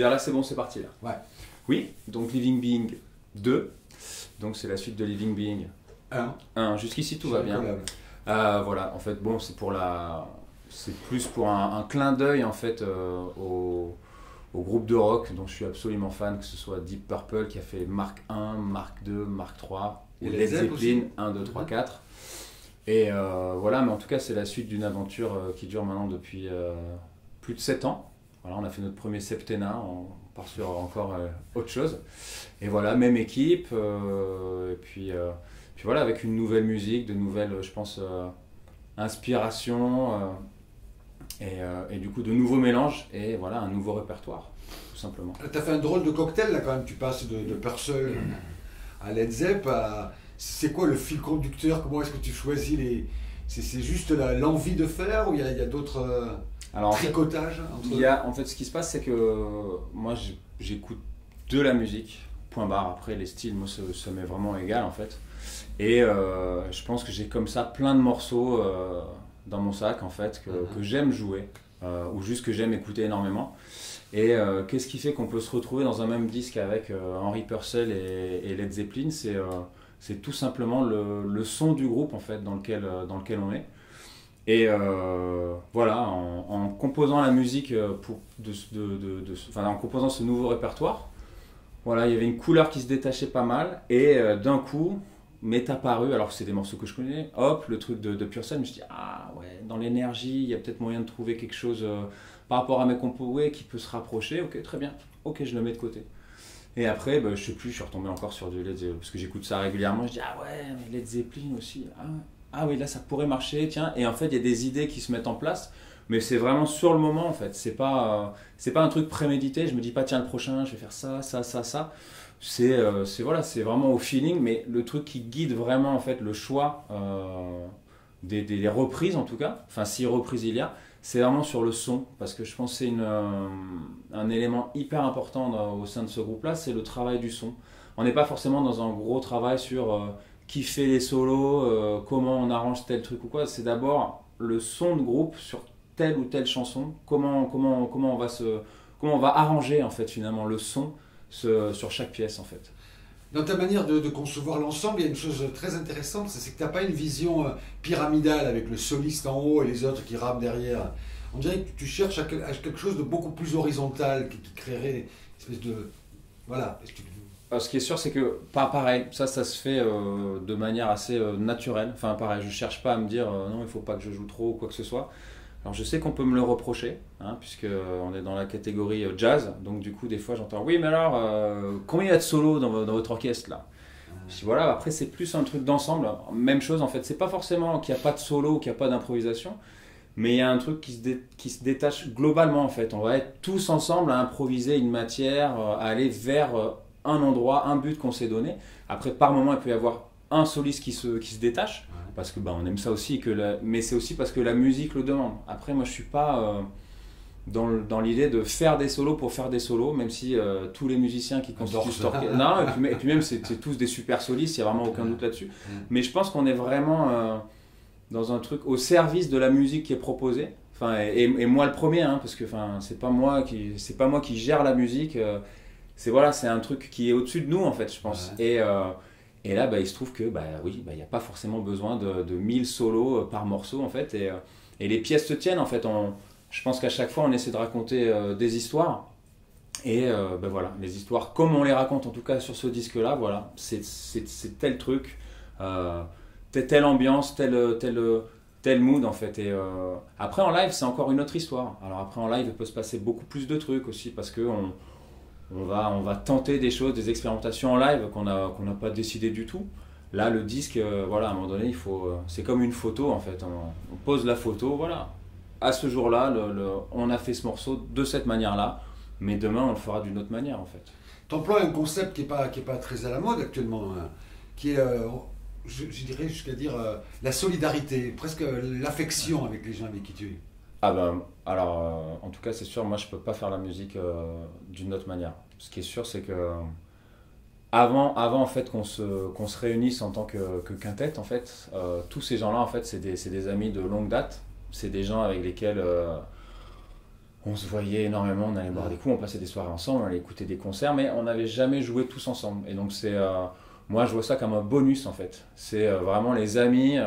dire là, c'est bon, c'est parti là. Ouais. Oui, donc Living Being 2. Donc c'est la suite de Living Being 1. Jusqu'ici tout va bien. Voilà, en fait, bon, c'est plus pour un clin d'œil en fait au groupe de rock dont je suis absolument fan, que ce soit Deep Purple qui a fait Mark 1, Mark 2, Mark 3, ou Led Zeppelin 1, 2, 3, 4. Et voilà, mais en tout cas, c'est la suite d'une aventure qui dure maintenant depuis plus de 7 ans. Voilà, on a fait notre premier septennat, on part sur encore autre chose. Et voilà, même équipe, et puis voilà, avec une nouvelle musique, de nouvelles, je pense, inspirations, et du coup de nouveaux mélanges, et voilà, un nouveau répertoire, tout simplement. Tu as fait un drôle de cocktail là quand même, tu passes de Purcell à Led Zepp. C'est quoi le fil conducteur? Comment est-ce que tu choisis les... C'est juste l'envie de faire, ou il y a d'autres tricotages en fait, ce qui se passe, c'est que moi j'écoute de la musique, point barre. Après les styles, moi ça m'est vraiment égal en fait. Et je pense que j'ai comme ça plein de morceaux dans mon sac en fait, que j'aime jouer, ou juste que j'aime écouter énormément. Et qu'est-ce qui fait qu'on peut se retrouver dans un même disque avec Henry Purcell et Led Zeppelin? C'est tout simplement le son du groupe en fait, dans lequel on est. Et voilà, en composant la musique, en composant ce nouveau répertoire, voilà, il y avait une couleur qui se détachait pas mal, et d'un coup m'est apparu, alors que c'est des morceaux que je connais, hop, le truc de Purcell. Je me suis dit, ah ouais, dans l'énergie, il y a peut-être moyen de trouver quelque chose par rapport à mes compos qui peut se rapprocher. Ok, très bien, ok, je le mets de côté. Et après, je sais plus, je suis retombé encore sur du Led Zeppelin, parce que j'écoute ça régulièrement. Je dis, ah ouais, mais Led Zeppelin aussi, ah oui, là ça pourrait marcher, tiens. Et en fait, il y a des idées qui se mettent en place, mais c'est vraiment sur le moment en fait. C'est pas un truc prémédité. Je me dis pas, tiens, le prochain, je vais faire ça. C'est vraiment au feeling, mais le truc qui guide vraiment en fait le choix des reprises en tout cas, enfin si reprise il y a, c'est vraiment sur le son, parce que je pense que c'est un élément hyper important au sein de ce groupe-là, c'est le travail du son. On n'est pas forcément dans un gros travail sur qui fait les solos, comment on arrange tel truc ou quoi. C'est d'abord le son de groupe sur telle ou telle chanson, comment on va arranger en fait finalement le son sur chaque pièce en fait. Dans ta manière de concevoir l'ensemble, il y a une chose très intéressante, c'est que tu n'as pas une vision pyramidale avec le soliste en haut et les autres qui rament derrière. On dirait que tu cherches à quelque chose de beaucoup plus horizontal, qui créerait une espèce de... Voilà. Alors, ce qui est sûr, c'est que, pas pareil, ça se fait de manière assez naturelle. Enfin, pareil, je ne cherche pas à me dire non, il ne faut pas que je joue trop ou quoi que ce soit. Alors je sais qu'on peut me le reprocher, puisqu'on est dans la catégorie jazz, donc du coup des fois j'entends « Oui mais alors, combien il y a de solos dans votre orchestre là ?» Je dis voilà, après c'est plus un truc d'ensemble, même chose en fait, c'est pas forcément qu'il n'y a pas de solo, qu'il n'y a pas d'improvisation, mais il y a un truc qui se détache globalement en fait. On va être tous ensemble à improviser une matière, à aller vers un endroit, un but qu'on s'est donné. Après par moment il peut y avoir un soliste qui se détache, parce que on aime ça aussi, mais c'est aussi parce que la musique le demande. Après moi je suis pas dans l'idée de faire des solos pour faire des solos, même si tous les musiciens qui constituent cet orchestre, non, et puis même c'est tous des super solistes, il n'y a vraiment aucun doute là-dessus, mais je pense qu'on est vraiment dans un truc au service de la musique qui est proposée, et moi le premier, parce que c'est pas moi qui gère la musique, c'est un truc qui est au-dessus de nous en fait, je pense. Et là, il se trouve que, il n'y a pas forcément besoin de 1000 solos par morceau, en fait. Et les pièces se tiennent, en fait. Je pense qu'à chaque fois, on essaie de raconter des histoires. Et voilà, les histoires, comme on les raconte, en tout cas sur ce disque-là, voilà, c'est tel truc, telle ambiance, tel mood, en fait. Et après, en live, c'est encore une autre histoire. Alors après, en live, il peut se passer beaucoup plus de trucs aussi, parce que on va tenter des choses, des expérimentations en live qu'on n'a pas décidé du tout. Là, le disque, voilà, à un moment donné, c'est comme une photo en fait. On pose la photo, voilà. À ce jour-là, on a fait ce morceau de cette manière-là, mais demain, on le fera d'une autre manière en fait. Tu emploies un concept qui est pas très à la mode actuellement, qui est, je dirais jusqu'à dire, la solidarité, presque l'affection avec les gens avec qui tu es. Alors, en tout cas, c'est sûr, moi je peux pas faire la musique d'une autre manière. Ce qui est sûr, c'est que avant en fait qu'on se réunisse en tant que quintette, en fait, tous ces gens-là, en fait, c'est des amis de longue date. C'est des gens avec lesquels On se voyait énormément, on allait boire des coups, on passait des soirées ensemble, on allait écouter des concerts, mais on n'avait jamais joué tous ensemble. Et donc moi je vois ça comme un bonus en fait. C'est vraiment les amis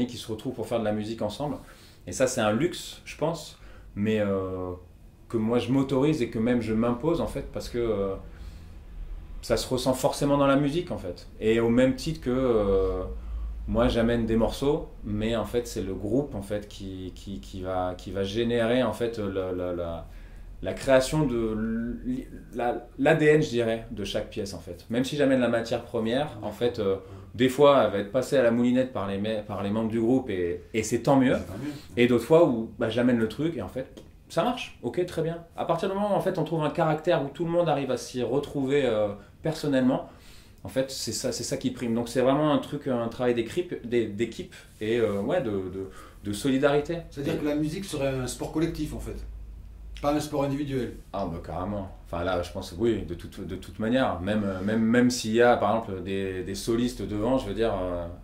qui se retrouvent pour faire de la musique ensemble. Et ça c'est un luxe, je pense, mais que moi je m'autorise et que même je m'impose en fait, parce que ça se ressent forcément dans la musique en fait. Et au même titre que moi j'amène des morceaux, mais en fait c'est le groupe en fait qui va générer en fait la création de l'ADN je dirais de chaque pièce en fait. Même si j'amène la matière première, en fait des fois elle va être passée à la moulinette par les membres du groupe et c'est tant mieux. Et d'autres fois où j'amène le truc et en fait ça marche, ok, très bien. À partir du moment où en fait on trouve un caractère où tout le monde arrive à s'y retrouver personnellement, en fait c'est ça qui prime. Donc c'est vraiment un travail d'équipe et ouais, de solidarité. C'est-à-dire que la musique serait un sport collectif en fait, pas un sport individuel. Ah bah carrément. Enfin là je pense oui, de toute manière. Même s'il y a par exemple des solistes devant, je veux dire,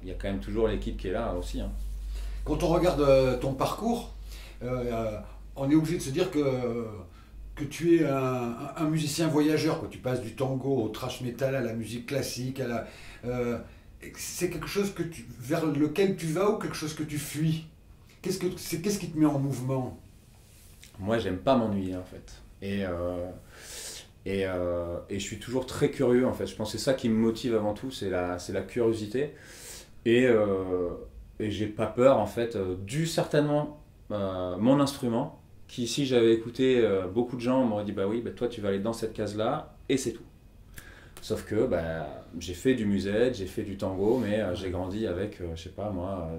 il y a quand même toujours l'équipe qui est là aussi. Hein. Quand on regarde ton parcours, on est obligé de se dire que tu es un musicien voyageur, quoi. Tu passes du tango au thrash metal à la musique classique, c'est quelque chose vers lequel tu vas ou quelque chose que tu fuis? Qu'est-ce qui te met en mouvement? Moi j'aime pas m'ennuyer en fait. Et je suis toujours très curieux en fait. Je pense que c'est ça qui me motive avant tout, c'est la curiosité. Et, et j'ai pas peur en fait, dû certainement mon instrument, qui si j'avais écouté beaucoup de gens, on m'aurait dit bah oui, bah, toi tu vas aller dans cette case-là, et c'est tout. Sauf que j'ai fait du musette, j'ai fait du tango, mais j'ai grandi avec, je sais pas moi,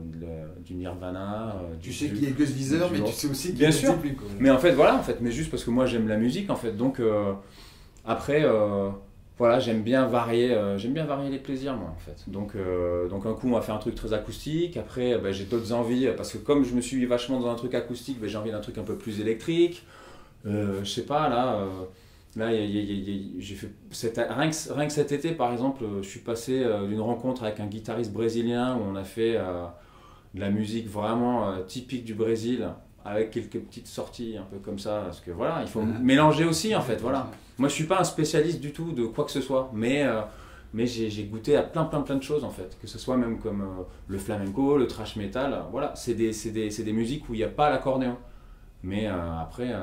du Nirvana. Tu sais qui est Gus Viseur, mais tu sais aussi qui est bien sûr. Zeppelin. Mais en fait, voilà, en fait, mais juste parce que moi j'aime la musique, en fait. Donc après, voilà, j'aime bien varier les plaisirs, moi, en fait. Donc un coup, on va faire un truc très acoustique. Après, j'ai d'autres envies, parce que comme je me suis vachement dans un truc acoustique, j'ai envie d'un truc un peu plus électrique. Je sais pas, là. Là, j'ai fait rien que cet été, par exemple, je suis passé d'une rencontre avec un guitariste brésilien où on a fait de la musique vraiment typique du Brésil, avec quelques petites sorties un peu comme ça, parce que voilà, il faut mélanger aussi en fait, voilà. Moi, je suis pas un spécialiste du tout de quoi que ce soit, mais j'ai goûté à plein de choses en fait, que ce soit même comme le flamenco, le thrash metal, voilà, c'est des musiques où il n'y a pas l'accordéon, mais après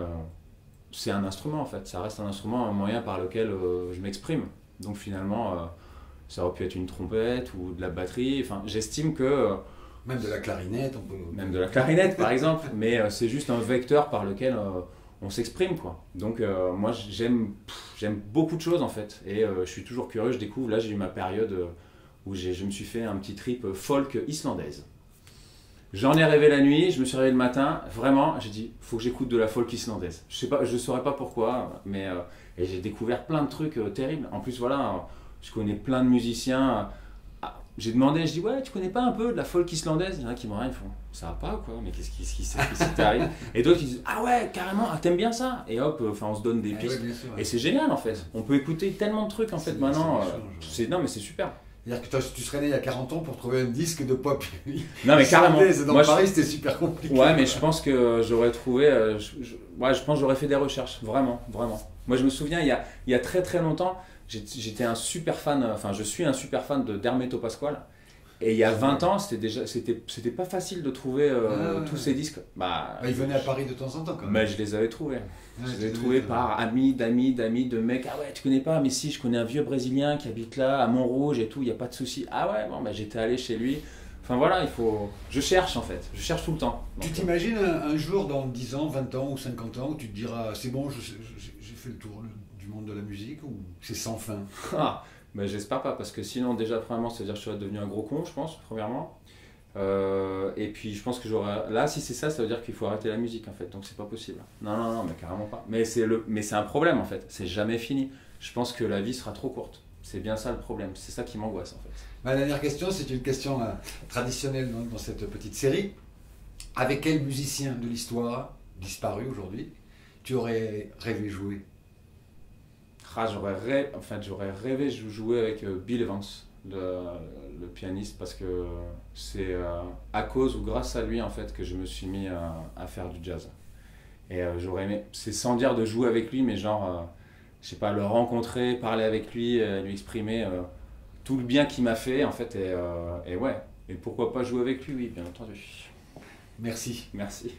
c'est un instrument en fait, ça reste un instrument, un moyen par lequel je m'exprime. Donc finalement, ça aurait pu être une trompette ou de la batterie, enfin j'estime que... même de la clarinette, même de la clarinette par exemple, mais c'est juste un vecteur par lequel on s'exprime quoi. Donc moi j'aime beaucoup de choses en fait, et je suis toujours curieux, je découvre, là j'ai eu ma période où je me suis fait un petit trip folk islandaise. J'en ai rêvé la nuit, je me suis réveillé le matin, vraiment, j'ai dit, faut que j'écoute de la folk islandaise. Je sais pas, je saurais pas pourquoi, mais et j'ai découvert plein de trucs terribles. En plus, voilà, je connais plein de musiciens. J'ai demandé, je dis, ouais, tu connais pas un peu de la folk islandaise? Il y en a qui me regardent, ils font, ça va pas quoi, mais qu'est-ce qui t'arrive? Et d'autres qui disent, ah ouais, carrément, ah, t'aimes bien ça? Et hop, enfin, on se donne des pistes. Ouais, sûr, ouais. Et c'est génial en fait. On peut écouter tellement de trucs en fait maintenant. Non, mais c'est super. C'est-à-dire que tu serais né il y a 40 ans pour trouver un disque de pop. Non mais carrément. Dans Moi, Paris, c'était super compliqué. Ouais, mais je pense que j'aurais trouvé. Je pense que j'aurais fait des recherches, vraiment. Moi, je me souviens, il y a très longtemps, j'étais un super fan. Enfin, je suis un super fan de d'Hermeto Pasquale. Et il y a 20 ans, c'était pas facile de trouver tous ces disques. Il venait à Paris de temps en temps quand même. Mais je les avais trouvés. Je les ai trouvés par amis, de mecs. Ah ouais, tu connais pas? Mais si, je connais un vieux Brésilien qui habite là, à Montrouge et tout, il n'y a pas de souci. Ah ouais, bon, j'étais allé chez lui. Enfin voilà, je cherche en fait, je cherche tout le temps. Tu t'imagines un jour dans 10 ans, 20 ans ou 50 ans où tu te diras, c'est bon, j'ai fait le tour du monde de la musique, ou c'est sans fin? J'espère pas, parce que sinon déjà premièrement ça veut dire que je serais devenu un gros con, je pense, premièrement. Et puis je pense que là si c'est ça, ça veut dire qu'il faut arrêter la musique en fait, donc c'est pas possible. Non, mais carrément pas. Mais c'est un problème en fait, c'est jamais fini. Je pense que la vie sera trop courte. C'est bien ça le problème, c'est ça qui m'angoisse en fait. Ma dernière question, c'est une question traditionnelle dans cette petite série. Avec quel musicien de l'histoire, disparu aujourd'hui, tu aurais rêvé jouer? J'aurais rêvé de jouer avec Bill Evans, le pianiste, parce que c'est à cause ou grâce à lui en fait que je me suis mis à faire du jazz. Et j'aurais aimé, c'est sans dire de jouer avec lui, mais genre, je sais pas, le rencontrer, parler avec lui, lui exprimer tout le bien qu'il m'a fait, en fait, et ouais. Et pourquoi pas jouer avec lui, oui, bien entendu. Merci. Merci.